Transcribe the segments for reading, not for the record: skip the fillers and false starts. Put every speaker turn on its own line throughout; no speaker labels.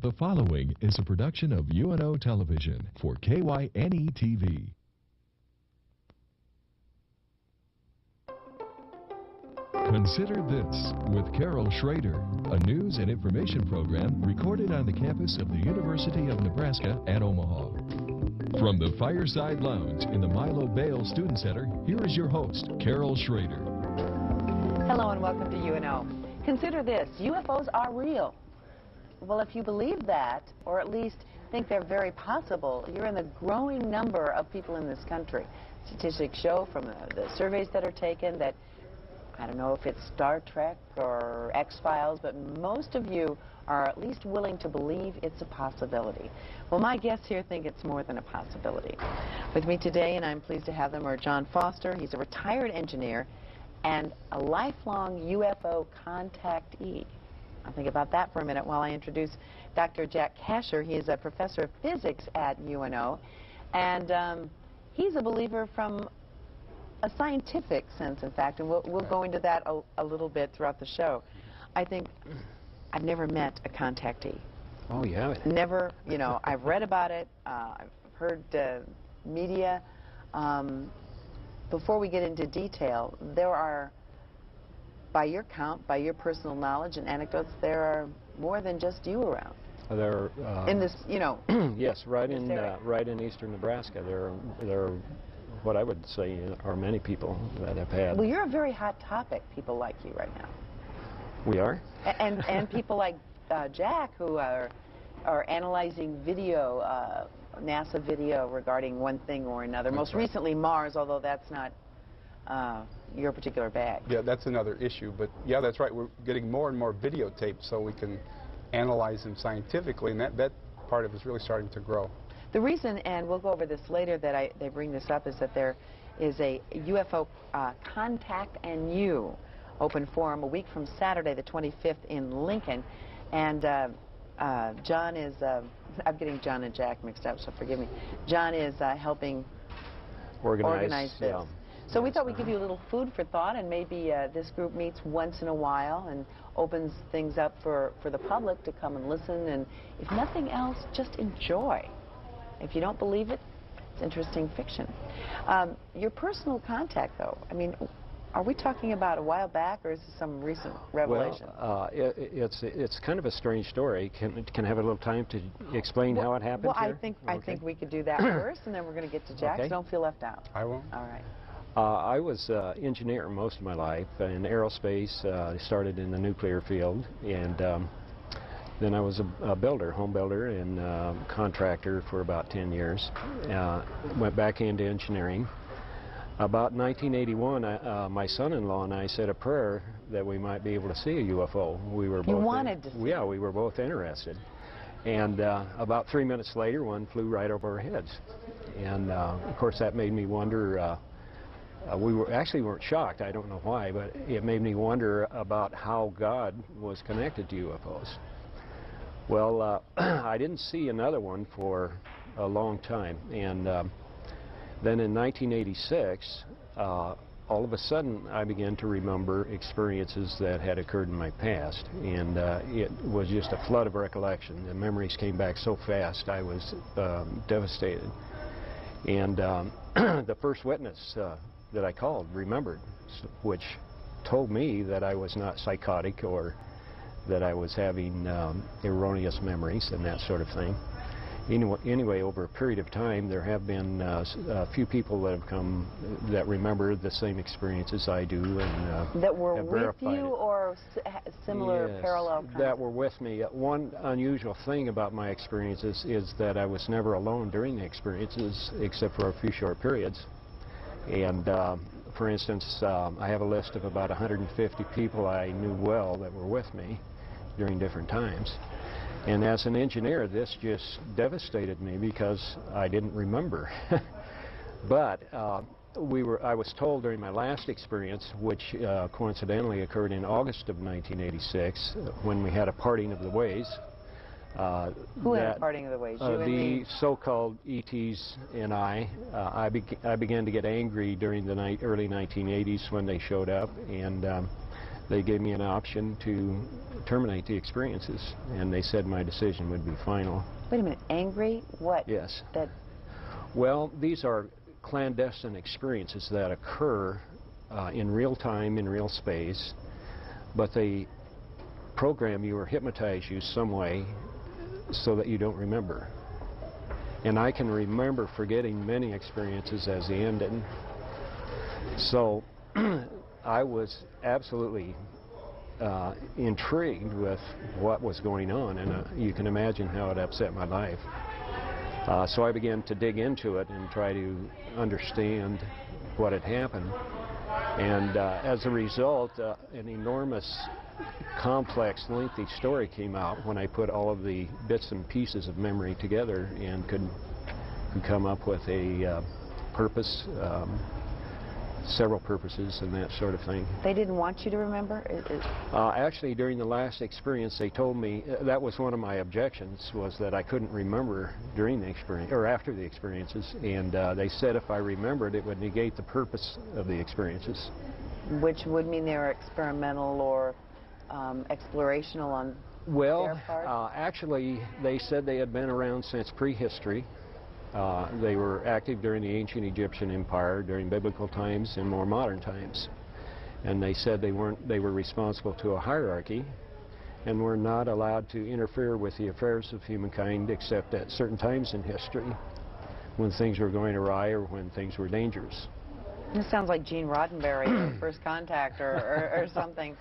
The following is a production of UNO Television for KYNE-TV. Consider This with Carol Schrader, a news and information program recorded on the campus of the University of Nebraska at Omaha. From the Fireside Lounge in the Milo Bale Student Center, here is your host, Carol Schrader.
Hello and welcome to UNO. Consider this, UFOs are real. Well, if you believe that, or at least think they're very possible, you're in the growing number of people in this country. Statistics show from the surveys that are taken that, I don't know if it's Star Trek or X-Files, but most of you are at least willing to believe it's a possibility. Well, my guests here think it's more than a possibility. With me today, and I'm pleased to have them, are John Foster. He's a retired engineer and a lifelong UFO contactee. I'll think about that for a minute while I introduce Dr. Jack Kasher. He is a professor of physics at UNO, and he's a believer from a scientific sense, in fact, and we'll go into that a little bit throughout the show. I think I've never met a contactee.
Oh, you haven't?
Never, you know, I've read about it, I've heard media. Before we get into detail, there are, by your count, by your personal knowledge and anecdotes, there are more than just you around.
There
in this, you know.
Yes, right in eastern Nebraska, there are what I would say are many people that have had.
Well, you're a very hot topic. People like you right now.
We are.
And people like Jack, who are analyzing video, NASA video regarding one thing or another.
That's
Most
right.
recently Mars, although that's not your particular bag.
Yeah, that's another issue, but yeah, that's right. We're getting more and more videotapes so we can analyze them scientifically, and that part of it is really starting to grow.
The reason, and we'll go over this later, that they bring this up is that there is a UFO Contact and You open forum a week from Saturday the 25th in Lincoln, and John is, I'm getting John and Jack mixed up, so forgive me. John is helping organize this.
Yeah.
So we thought we'd give you a little food for thought, and maybe this group meets once in a while and opens things up for the public to come and listen, and if nothing else, just enjoy. If you don't believe it, it's interesting fiction. Your personal contact, though, I mean, are we talking about a while back, or is this some recent revelation?
Well, it's kind of a strange story. Can I have a little time to explain how it happened?
Well,
here?
I think we could do that first, and then we're going to get to Jack,
Okay.
so don't feel left out.
I won't.
All right.
I was an engineer most of my life in aerospace. I started in the nuclear field, and then I was a builder, home builder, and contractor for about 10 years. Went back into engineering. About 1981, my son-in-law and I said a prayer that we might be able to see a UFO. We were both
wanted to see
Yeah, we were both interested. And about 3 minutes later, one flew right over our heads. And of course, that made me wonder. We weren't shocked. I don't know why, but it made me wonder about how God was connected to UFOs. Well, I didn't see another one for a long time, and then in 1986, all of a sudden I began to remember experiences that had occurred in my past, and it was just a flood of recollection. The memories came back so fast, I was devastated. And the first witness that I called remembered, which told me that I was not psychotic or that I was having erroneous memories and that sort of thing. Anyway, over a period of time, there have been a few people that have come that remember the same experiences I do, and
That were
have
with
verified
you,
it.
or similar,
Yes,
parallel
that were with me. One unusual thing about my experiences is that I was never alone during the experiences, except for a few short periods. And for instance, I have a list of about 150 people I knew well that were with me during different times. And as an engineer, this just devastated me because I didn't remember. But I was told during my last experience, which coincidentally occurred in August of 1986, when we had a parting of the ways.
Who had a parting of the ways? You and me?
The so-called ETs and I began to get angry during the early 1980s when they showed up, and they gave me an option to terminate the experiences, and they said my decision would be final.
Wait a minute, angry? What?
Yes.
That.
Well, these are clandestine experiences that occur in real time, in real space, but they program you or hypnotize you some way so that you don't remember. And I can remember forgetting many experiences as they ended. So I was absolutely intrigued with what was going on, and you can imagine how it upset my life. So I began to dig into it and try to understand what had happened. And as a result, an enormous, complex, lengthy story came out when I put all of the bits and pieces of memory together and could come up with a purpose, several purposes and that sort of thing.
They didn't want you to remember?
Actually, during the last experience, they told me that was one of my objections, was that I couldn't remember during the experience or after the experiences, and they said if I remembered, it would negate the purpose of the experiences.
Which would mean they were experimental or explorational on their part?
Actually, they said they had been around since prehistory. They were active during the ancient Egyptian Empire, during biblical times, and more modern times. And they said they were responsible to a hierarchy and were not allowed to interfere with the affairs of humankind except at certain times in history, when things were going awry or when things were dangerous.
This sounds like Gene Roddenberry or First Contact or something.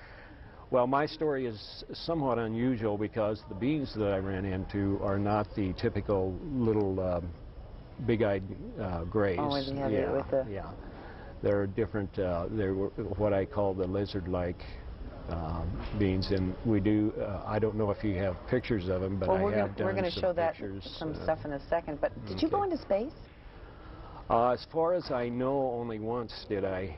Well, my story is somewhat unusual because the beings that I ran into are not the typical little big-eyed grays.
Oh, and you have it with the...
Yeah. They're different, they're what I call the lizard-like beings, and we do, I don't know if you have pictures of them, but
well,
I have done
we're going to show that,
pictures,
some stuff in a second, but did you go into space?
As far as I know, only once did I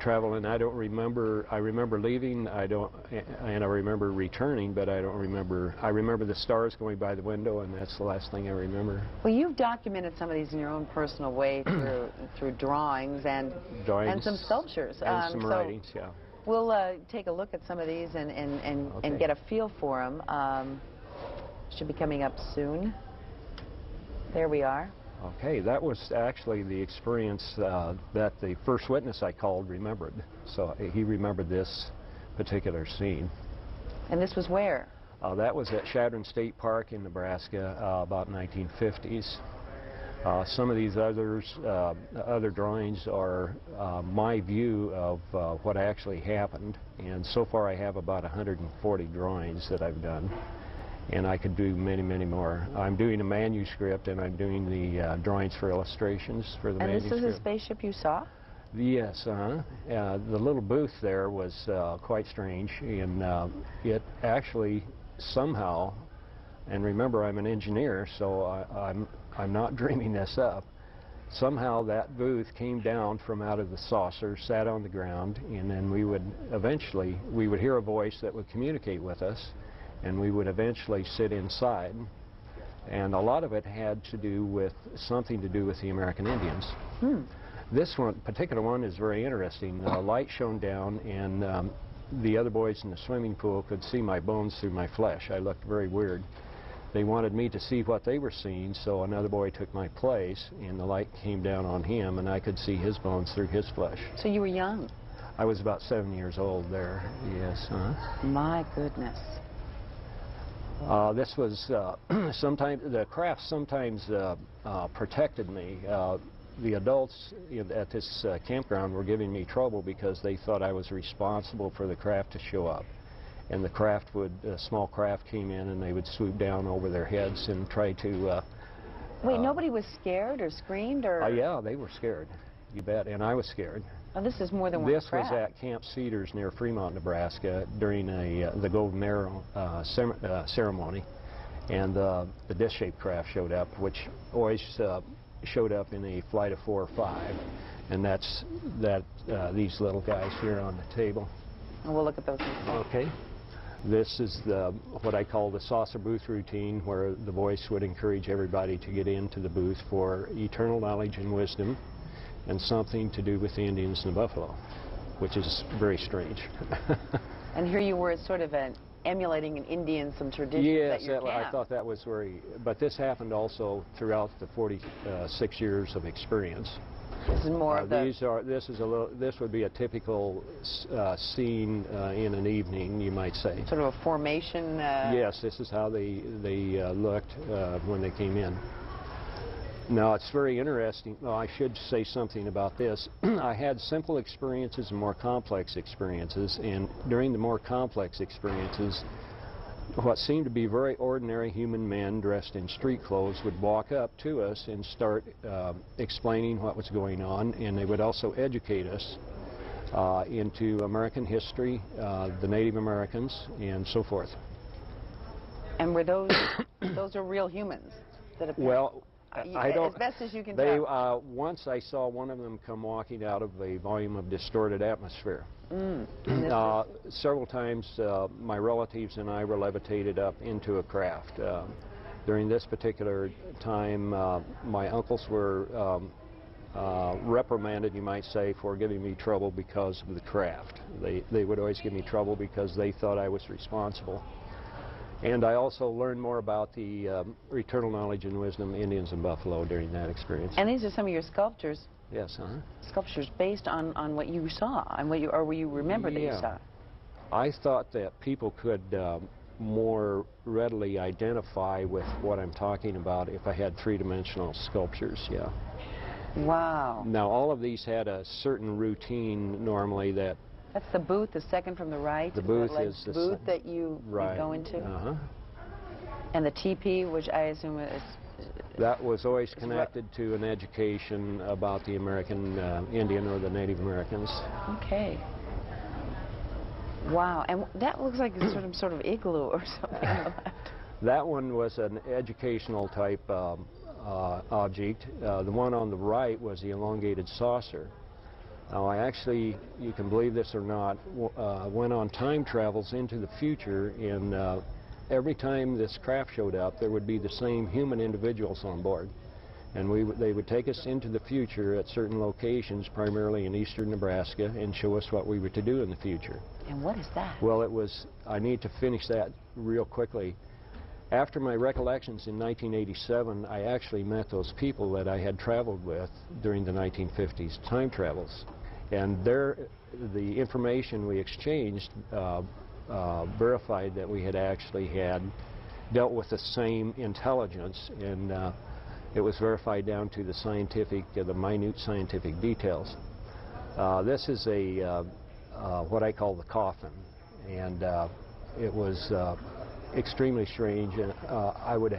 travel, and I don't remember. I remember leaving, and I remember returning, but I don't remember. I remember the stars going by the window, and that's the last thing I remember.
Well, you've documented some of these in your own personal way through drawings and some sculptures.
And some writings, yeah.
We'll take a look at some of these and get a feel for them. Should be coming up soon. There we are.
Okay, that was actually the experience that the first witness I called remembered. So he remembered this particular scene.
And this was where?
That was at Chadron State Park in Nebraska, about 1950s. Some of these other drawings are my view of what actually happened. And so far I have about 140 drawings that I've done. And I could do many, many more. I'm doing a manuscript, and I'm doing the drawings for illustrations for the manuscript.
And this is a spaceship you saw?
Yes, the little booth there was quite strange, and it actually somehow, and remember I'm an engineer, so I'm not dreaming this up, somehow that booth came down from out of the saucer, sat on the ground, and then we would hear a voice that would communicate with us, and we would eventually sit inside, and a lot of it had to do with something to do with the American Indians. This particular one is very interesting. Light shone down, and the other boys in the swimming pool could see my bones through my flesh. I looked very weird. They wanted me to see what they were seeing, so another boy took my place, and the light came down on him, and I could see his bones through his flesh.
So you were young?
I was about 7 years old there, yes.
My goodness.
This was sometimes the craft sometimes protected me. The adults at this campground were giving me trouble because they thought I was responsible for the craft to show up. And the craft a small craft came in, and they would swoop down over their heads and try to...
Wait, nobody was scared or screamed or...
Yeah, they were scared, you bet, and I was scared.
Oh, this is more than one craft.
This was at Camp Cedars near Fremont, Nebraska, during the Golden Arrow ceremony, and the disc-shaped craft showed up, which always showed up in a flight of 4 or 5, and that's these little guys here on the table.
And we'll look at those.
Okay. This is what I call the saucer booth routine, where the voice would encourage everybody to get into the booth for eternal knowledge and wisdom, and something to do with the Indians and the buffalo, which is very strange.
And here you were sort of emulating an Indian, some traditions
Yes,
at your camp.
I thought that was very, but this happened also throughout the 46 years of experience.
This is more of the...
This would be a typical scene in an evening, you might say.
Sort of a formation...
Yes, this is how they looked when they came in. Now, it's very interesting. Well, I should say something about this. I had simple experiences and more complex experiences, and during the more complex experiences, what seemed to be very ordinary human men dressed in street clothes would walk up to us and start explaining what was going on, and they would also educate us into American history, the Native Americans, and so forth.
And were those are real humans that appeared? Well,
I don't.
As best as you can tell.
Once I saw one of them come walking out of a volume of distorted atmosphere. Several times my relatives and I were levitated up into a craft. During this particular time, my uncles were reprimanded, you might say, for giving me trouble because of the craft. They would always give me trouble because they thought I was responsible. And I also learned more about the eternal knowledge and wisdom of Indians and Buffalo during that experience.
And these are some of your sculptures.
Yes,
Sculptures based on what you saw, and what you remember that you saw.
I thought that people could more readily identify with what I'm talking about if I had three-dimensional sculptures, yeah.
Wow.
Now, all of these had a certain routine normally that...
That's the booth, the second from the right.
The booth is the
booth that you go into. And the teepee, which I assume is...
That was always connected to an education about the American Indian or the Native Americans.
Okay. Wow, and that looks like a sort of igloo or something.
That one was an educational type object. The one on the right was the elongated saucer. Now, I actually, you can believe this or not, went on time travels into the future, and every time this craft showed up, there would be the same human individuals on board. And they would take us into the future at certain locations, primarily in eastern Nebraska, and show us what we were to do in the future.
And what is that?
Well, I need to finish that real quickly. After my recollections in 1987, I actually met those people that I had traveled with during the 1950s time travels. And the information we exchanged verified that we had actually dealt with the same intelligence, and it was verified down to the scientific, the minute scientific details. This is what I call the coffin, and it was extremely strange, and I would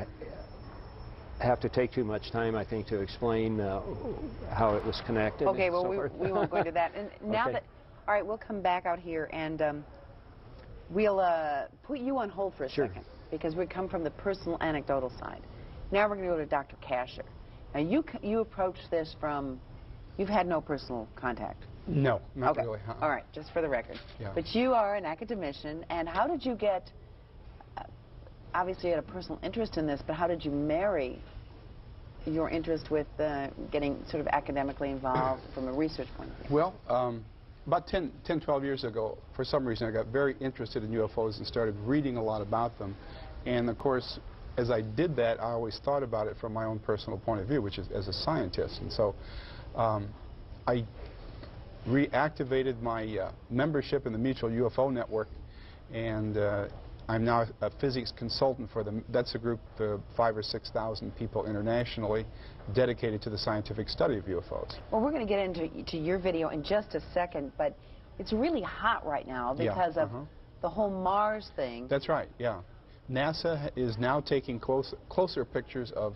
have to take too much time, I think, to explain how it was connected.
Okay, well, we won't go into that. And now that, all right, we'll come back out here, and we'll put you on hold for a second, because we come from the personal anecdotal side. Now we're going to go to Dr. Kasher. Now, you approached this from, you've had no personal contact.
No, not really.
All right, just for the record.
Yeah.
But you are an academician, and how did you get, obviously you had a personal interest in this, but how did you marry your interest with getting sort of academically involved from a research point of view?
Well, about 10, 12 years ago, for some reason, I got very interested in UFOs and started reading a lot about them. And of course, as I did that, I always thought about it from my own personal point of view, which is as a scientist. And so I reactivated my membership in the Mutual UFO Network, and I'm now a physics consultant for them. That's a group of 5,000 or 6,000 people internationally dedicated to the scientific study of UFOs.
Well, we're going to get into your video in just a second, but it's really hot right now because of the whole Mars thing.
That's right, yeah. NASA is now taking closer pictures of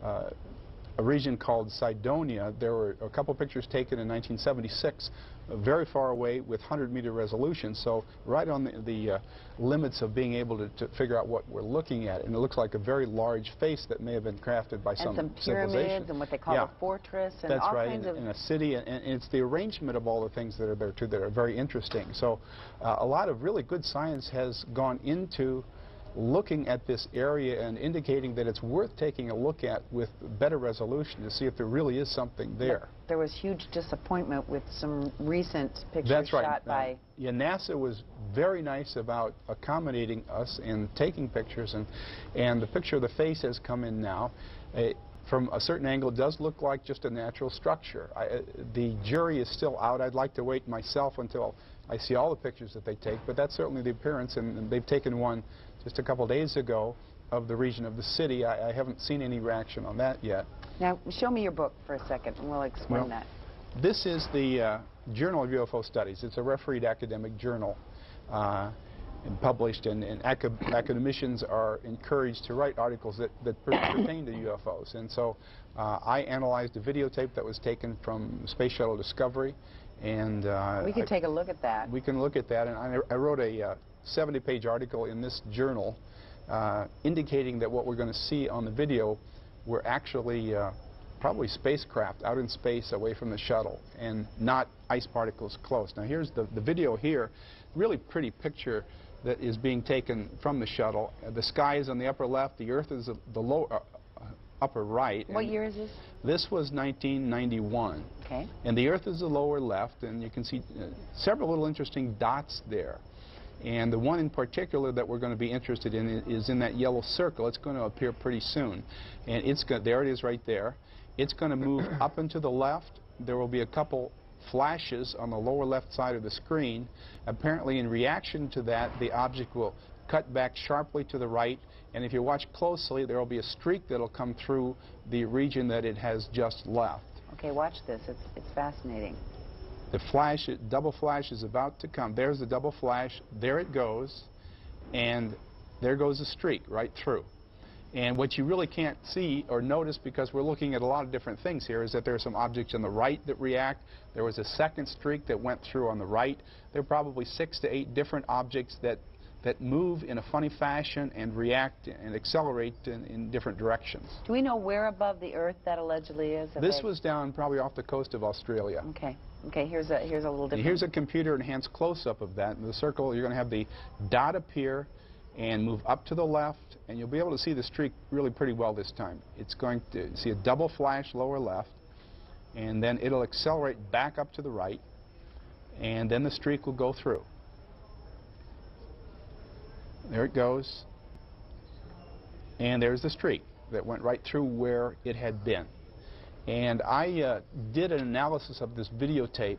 a region called Cydonia. There were a couple pictures taken in 1976, very far away with 100-meter resolution, so right on the limits of being able to figure out what we're looking at. And it looks like a very large face that may have been crafted by some
pyramids
civilization.
And what they call a fortress and
that's
all
right,
kinds of...
in a city, and it's the arrangement of all the things that are there, too, that are very interesting. So a lot of really good science has gone into looking at this area and indicating that it's worth taking a look at with better resolution to see if there really is something there.
But there was huge disappointment with some recent pictures
That's right.
shot by...
Yeah, NASA was very nice about accommodating us in taking pictures, and the picture of the face has come in now. From a certain angle, it does look like just a natural structure. The jury is still out. I'd like to wait myself until I see all the pictures that they take, but that's certainly the appearance, and they've taken one just a couple days ago of the region of the city. I haven't seen any reaction on that yet.
Now, show me your book for a second, and we'll explain that.
This is the Journal of UFO Studies. It's a refereed academic journal and published, and academicians are encouraged to write articles that pertain to UFOs. And so I analyzed a videotape that was taken from Space Shuttle Discovery, and
we can take a look at that.
We can look at that, and I wrote a 70-page article in this journal indicating that what we're going to see on the video were actually probably spacecraft out in space away from the shuttle and not ice particles close. Now here's the video here, really pretty picture that is being taken from the shuttle. The sky is on the upper left, the Earth is the lower upper right.
What year is this?
This was 1991.
Okay.
And the Earth is the lower left, and you can see several little interesting dots there. And the one in particular that we're going to be interested in is in that yellow circle. It's going to appear pretty soon. And there it is right there. It's going to move up and to the left. There will be a couple flashes on the lower left side of the screen. Apparently in reaction to that, the object will cut back sharply to the right. And if you watch closely, there will be a streak that will come through the region that it has just left.
Okay, watch this. It's fascinating.
The flash, double flash is about to come. There's the double flash. There it goes. And there goes the streak right through. And what you really can't see or notice, because we're looking at a lot of different things here, is that there are some objects on the right that react. There was a second streak that went through on the right. There are probably 6 to 8 different objects that move in a funny fashion and react and accelerate in different directions.
Do we know where above the Earth that allegedly is?
This was down probably off the coast of Australia.
Okay. Okay, here's a little different.
Here's a computer-enhanced close-up of that. In the circle, you're going to have the dot appear and move up to the left, and you'll be able to see the streak really pretty well this time. It's going to see a double flash lower left, and then it'll accelerate back up to the right, and then the streak will go through. There it goes, and there's the streak that went right through where it had been. And I did an analysis of this videotape,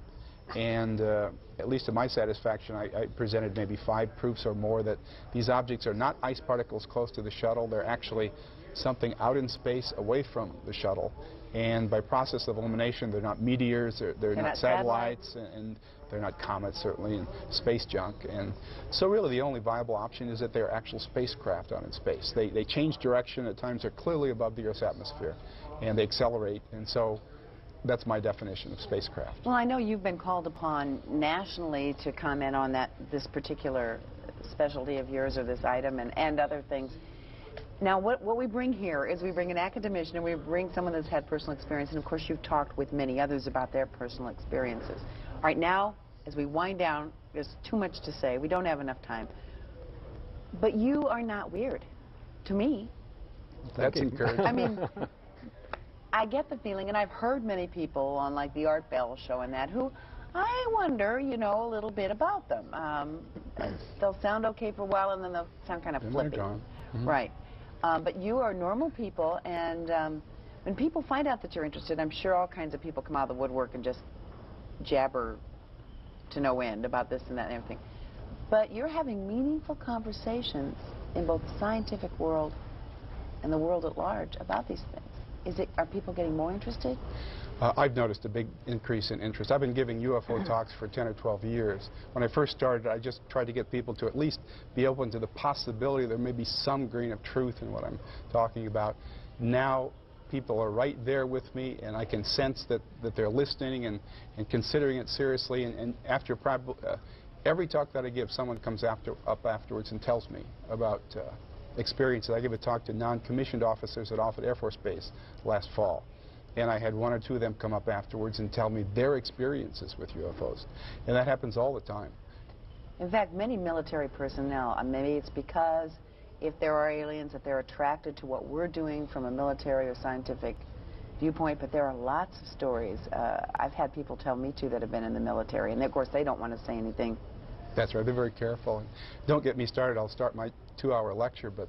and at least to my satisfaction, I presented maybe 5 proofs or more that these objects are not ice particles close to the shuttle. They're actually something out in space away from the shuttle. And by process of elimination, they're not meteors, they're not satellites, and they're not comets, certainly, and space junk. And so really the only viable option is that they're actual spacecraft out in space. They change direction. At times they're clearly above the Earth's atmosphere, and they accelerate. And so that's my definition of spacecraft.
Well, I know you've been called upon nationally to comment on this particular specialty of yours, or this item, and other things. Now, what we bring here is we bring an academician, and we bring someone that's had personal experience, and of course you've talked with many others about their personal experiences. All right, now, as we wind down, there's too much to say. We don't have enough time. But you are not weird, to me.
That's encouraging.
I mean, I get the feeling, and I've heard many people on, like, the Art Bell show and that, who I wonder, you know, a little bit about them. They'll sound okay for a while, and then they'll sound kind of flippy.
They're gone. Mm-hmm.
Right. But you are normal people, and when people find out that you're interested, I'm sure all kinds of people come out of the woodwork and just jabber to no end about this and that and everything. But you're having meaningful conversations in both the scientific world and the world at large about these things. Are people getting more interested?
I've noticed a big increase in interest. I've been giving UFO talks for 10 or 12 years. When I first started, I just tried to get people to at least be open to the possibility there may be some grain of truth in what I'm talking about. Now, people are right there with me, and I can sense that they're listening and considering it seriously. And after every talk that I give, someone comes up afterwards and tells me about experiences. I gave a talk to non-commissioned officers at Offutt Air Force Base last fall. And I had 1 or 2 of them come up afterwards and tell me their experiences with UFOs. And that happens all the time.
In fact, many military personnel, maybe it's because if there are aliens, that they're attracted to what we're doing from a military or scientific viewpoint, but there are lots of stories. I've had people tell me, too, that have been in the military, and of course they don't want to say anything.
That's right. They're very careful. And don't get me started. I'll start my 2-hour lecture, but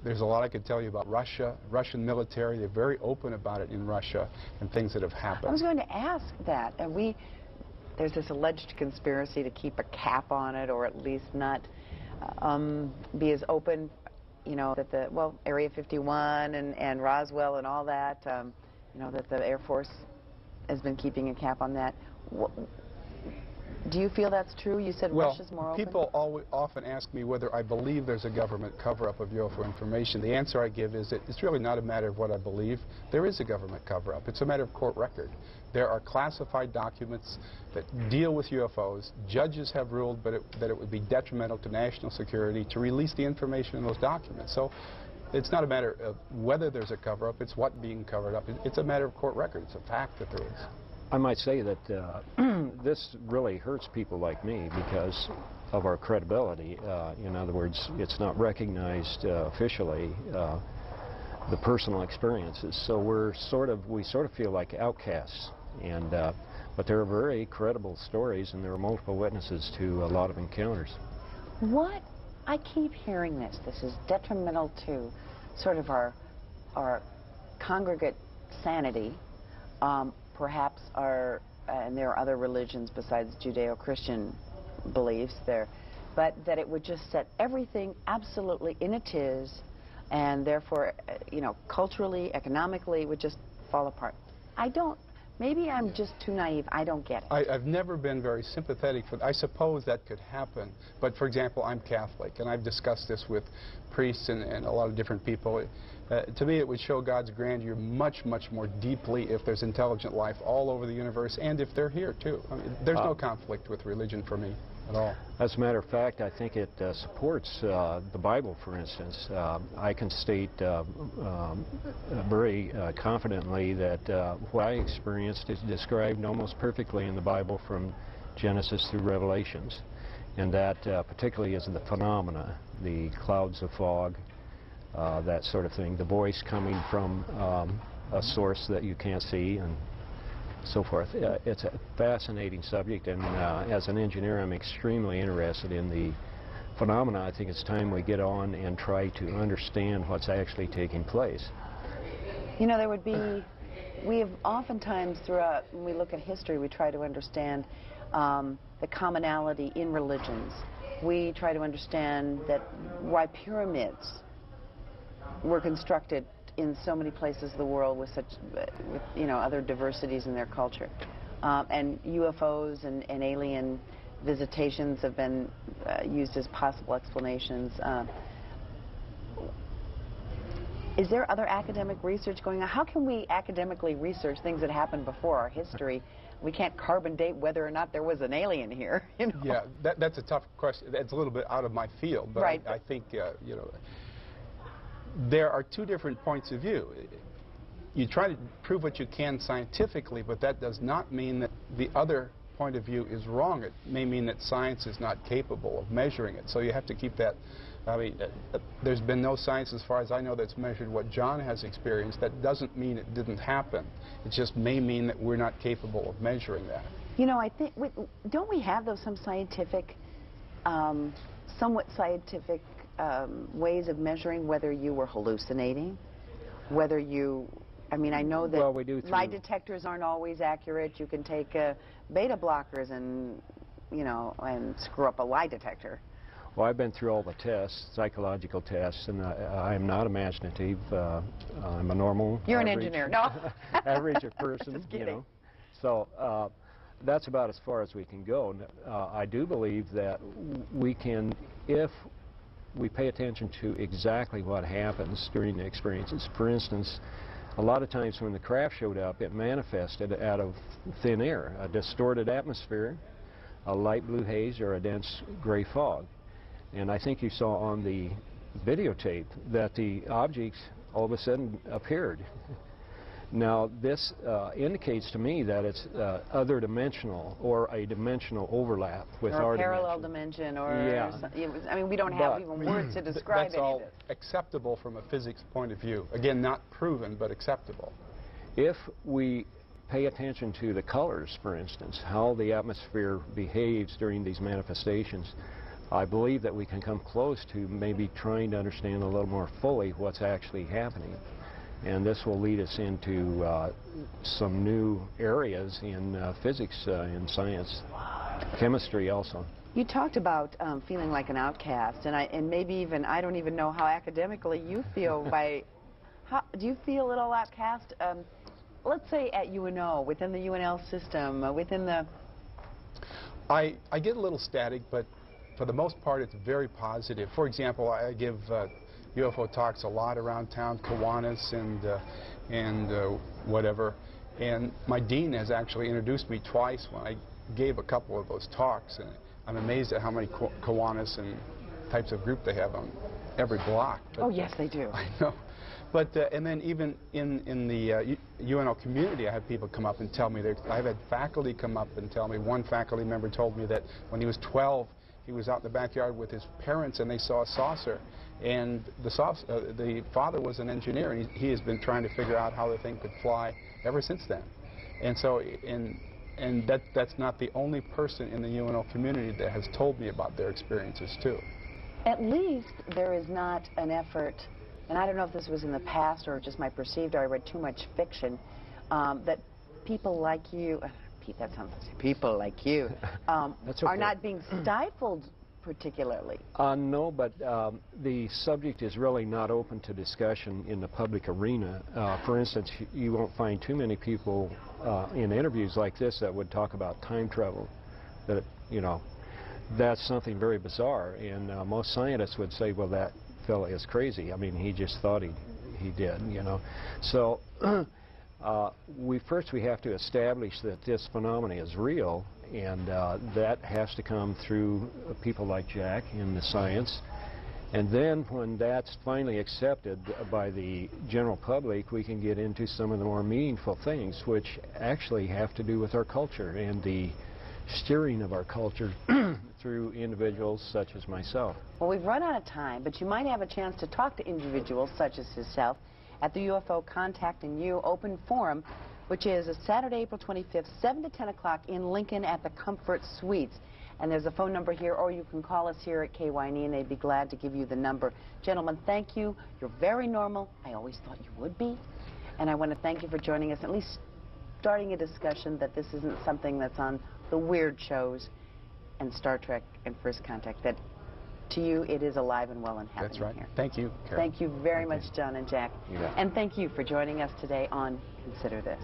there's a lot I could tell you about Russia, Russian military. They're very open about it in Russia and things that have happened.
I was going to ask that. And there's this alleged conspiracy to keep a cap on it, or at least not be as open, you know, that Area 51 and Roswell and all that, you know, that the Air Force has been keeping a cap on that. Do you feel that's true? You said Russia's more open?
People often ask me whether I believe there's a government cover-up of UFO information. The answer I give is that it's really not a matter of what I believe. There is a government cover-up. It's a matter of court record. There are classified documents that deal with UFOs. Judges have ruled that it would be detrimental to national security to release the information in those documents. So it's not a matter of whether there's a cover-up. It's what being covered up. It's a matter of court record. It's a fact that there is.
I might say that this really hurts people like me because of our credibility. In other words, it's not recognized officially, the personal experiences. So we sort of feel like outcasts. And but there are very credible stories, and there are multiple witnesses to a lot of encounters.
What? I keep hearing this. This is detrimental to sort of our congregate sanity. Perhaps and there are other religions besides Judeo-Christian beliefs there, but that it would just set everything absolutely in a tiz, and therefore, you know, culturally, economically, it would just fall apart. Maybe I'm just too naive. I don't get it.
I've never been very sympathetic for I suppose that could happen. But, for example, I'm Catholic, and I've discussed this with priests and a lot of different people. To me, it would show God's grandeur much, much more deeply if there's intelligent life all over the universe, and if they're here, too. I mean, there's no conflict with religion for me at all.
As a matter of fact, I think it supports the Bible, for instance. I can state very confidently that what I experienced is described almost perfectly in the Bible from Genesis through Revelations. And that particularly is the phenomena, the clouds of fog, that sort of thing, the voice coming from a source that you can't see, and so forth. It's a fascinating subject, and as an engineer, I'm extremely interested in the phenomena. I think it's time we get on and try to understand what's actually taking place.
You know, we have oftentimes throughout, when we look at history, we try to understand the commonality in religions. We try to understand why pyramids were constructed in so many places of the world with you know, other diversities in their culture. And UFOs and alien visitations have been used as possible explanations. Is there other academic research going on? How can we academically research things that happened before our history? We can't carbon date whether or not there was an alien here, you know?
Yeah, that's a tough question. That's a little bit out of my field, but
right.
I think, you know, there are two different points of view. You try to prove what you can scientifically, but that does not mean that the other point of view is wrong. It may mean that science is not capable of measuring it. So you have to keep that. I mean, there's been no science, as far as I know, that's measured what John has experienced. That doesn't mean it didn't happen. It just may mean that we're not capable of measuring that.
You know, I think, don't we have those some scientific, somewhat scientific ways of measuring whether you were hallucinating, whether you, I mean, I know that lie detectors aren't always accurate. You can take beta blockers and, you know, and screw up a lie detector.
Well, I've been through all the tests, psychological tests, and I'm not imaginative. I'm a normal.
You're an engineer, no?
Average person,
Just kidding.
you know. So that's about as far as we can go. I do believe that we can, if we pay attention to exactly what happens during the experiences. For instance, a lot of times when the craft showed up, it manifested out of thin air, a distorted atmosphere, a light blue haze, or a dense gray fog. And I think you saw on the videotape that the objects all of a sudden appeared. Now, this indicates to me that it's other dimensional or a dimensional overlap with
or
our
a parallel dimension, or
Yeah.
I mean, we don't have even words to describe
That's
any
all
of this.
acceptable from a physics point of view. Again, not proven, but acceptable.
If we pay attention to the colors, for instance, how the atmosphere behaves during these manifestations, I believe that we can come close to maybe trying to understand a little more fully what's actually happening. And this will lead us into some new areas in physics, in science, chemistry also.
You talked about feeling like an outcast, and maybe even, I don't even know how academically you feel by, do you feel a little outcast? Let's say at UNO, within the UNL system, within the...
I get a little static, but for the most part it's very positive. For example, I give UFO talks a lot around town, Kiwanis and whatever. And my dean has actually introduced me twice when I gave a couple of those talks. And I'm amazed at how many Kiwanis and types of group they have on every block. But,
oh, yes, they do.
I know. But, and then even in the UNO community, I have people come up and tell me, I've had faculty come up and tell me, one faculty member told me that when he was 12, he was out in the backyard with his parents and they saw a saucer. And the father was an engineer, and he has been trying to figure out how the thing could fly ever since then. And so, and that's not the only person in the UNO community that has told me about their experiences too.
At least there is not an effort, and I don't know if this was in the past or just my perceived, or I read too much fiction, that people like you, that sounds like people like you, are not being stifled particularly.
No, but the subject is really not open to discussion in the public arena. For instance, you won't find too many people in interviews like this that would talk about time travel. That, you know, that's something very bizarre, and most scientists would say, well, that fella is crazy. I mean, he just thought he did, you know. So we have to establish that this phenomenon is real, and that has to come through people like Jack in the science. And then when that's finally accepted by the general public, we can get into some of the more meaningful things, which actually have to do with our culture and the steering of our culture through individuals such as myself.
Well, we've run out of time, but you might have a chance to talk to individuals such as yourself at the UFO Contacting You Open Forum, which is Saturday, April 25th, 7 to 10 o'clock in Lincoln at the Comfort Suites. And there's a phone number here, or you can call us here at KYNE, and they'd be glad to give you the number. Gentlemen, thank you. You're very normal. I always thought you would be. And I want to thank you for joining us, at least starting a discussion that this isn't something that's on the weird shows and Star Trek and First Contact, that to you it is alive and well and happening
That's right.
here.
Thank you, Carol.
Thank you very much, John and Jack.
You bet.
And thank you for joining us today on Consider This.